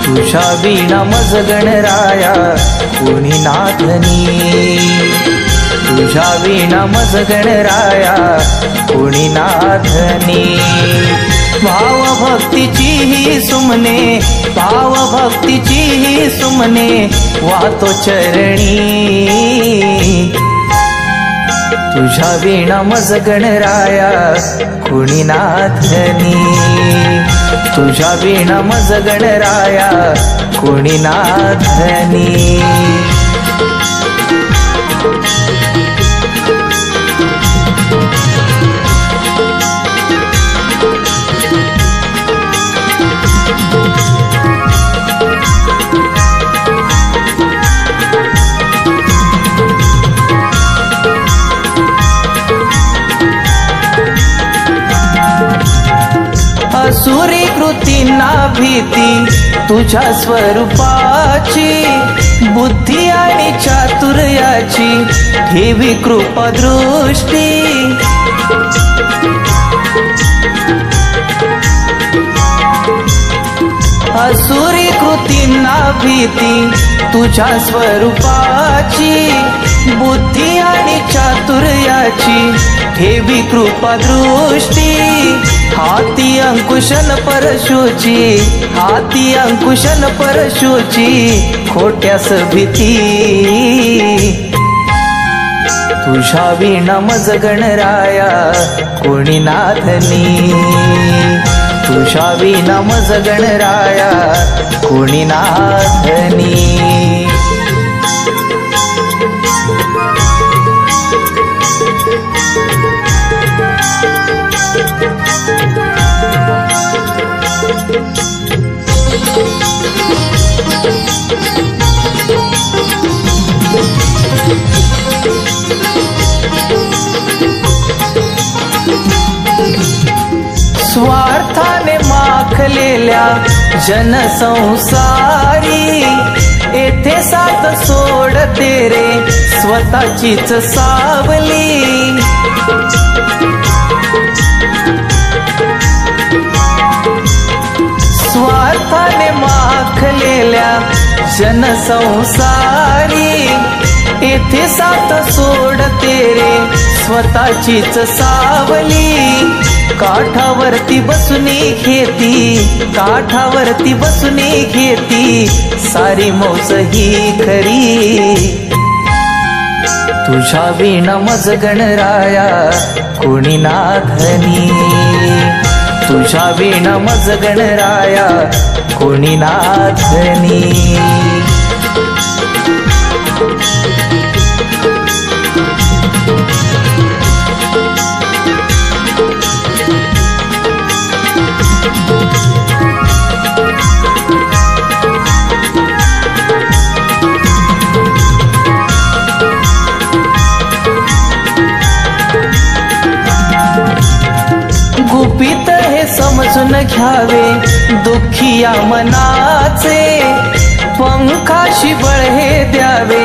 तुझ्या वीणा मज गणराया कोणी नाथनी, तुझ्या वीणा मज गणराया कोणी नाथनी। भाव भक्तीची ही सुमने, भाव भक्तीची ही सुमने वातो चरणी। तुझ्या वीणा मज गणराया कोणी नाथनी, तुझ्या वीणा मज गणराया कोणी नाथनी। असुरी कृतींना भीती तुझ्या स्वरूपाची, बुद्धी आणि चातुर्याची ठेवी कृपा दृष्टी। असुरी कृतींना भीती तुझ्या स्वरूपाची, बुद्धी आणि चातुर्याची ठेवी कृपा दृष्टी। हाती अंकुशन परशुची, हाती अंकुशन परशुची खोट्यास भीती। तुझ्या वीणा मज गणराया कोणी नाथनी, तुझ्या वीणा मज गणराया कोणी नाथनी। स्वार्थाने माखलेल्या जनसंसारी, येथे साथ सोडते रे स्वतःचीच सावली। स्वार्थाने माखलेल्या जनसंसारी, येथे साथ सोडते रे स्वतःचीच सावली। काठावरती बसूनी खेती, काठावरती बसूनी खेती सारी मौज ही खरी। तुझ्या वीणा मज गणराया कोणी नाथनी, तुझ्या वीणा मज गणराया कोणी नाथनी। गुपित हे समजून घ्यावे दुःखिया मनाचे, पंखाशी बळ हे द्यावे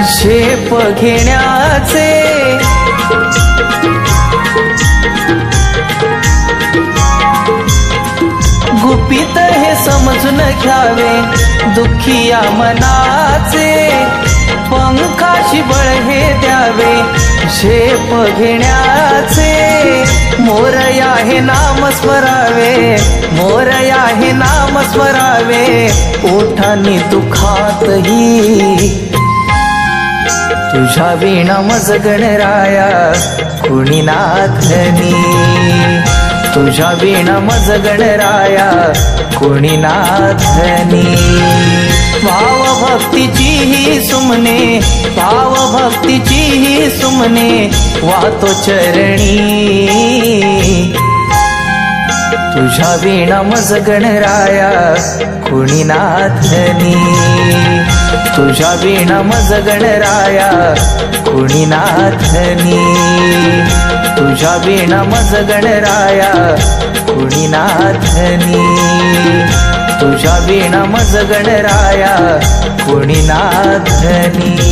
झेप घेण्याचे। गुपित हे समजून घ्यावे दुःखिया मनाचे, पंखाशी बळ हे द्यावे झेप घेण्याचे। मोरया हे नाम स्मरावे, मोरया हे नाम स्मरावे ओठांनी दुखातही। तुझ्या वीणा मज गणराया कोणी नाथनी, तुझ्या वीणा मज गणराया कोणी नाथनी। भाव भक्तीची ही सुमने, भाव भक्तीची ही सुमने वातो चरणी। तुझ्या वीणा मज गणराया कोणी नाथनी, तुझ्या विणा मज गणराया कुणी नाथनी तुझ्या विणा मज गणराया कुणी नाथनी तुझ्या विणा मज गणराया कुणी नाथनी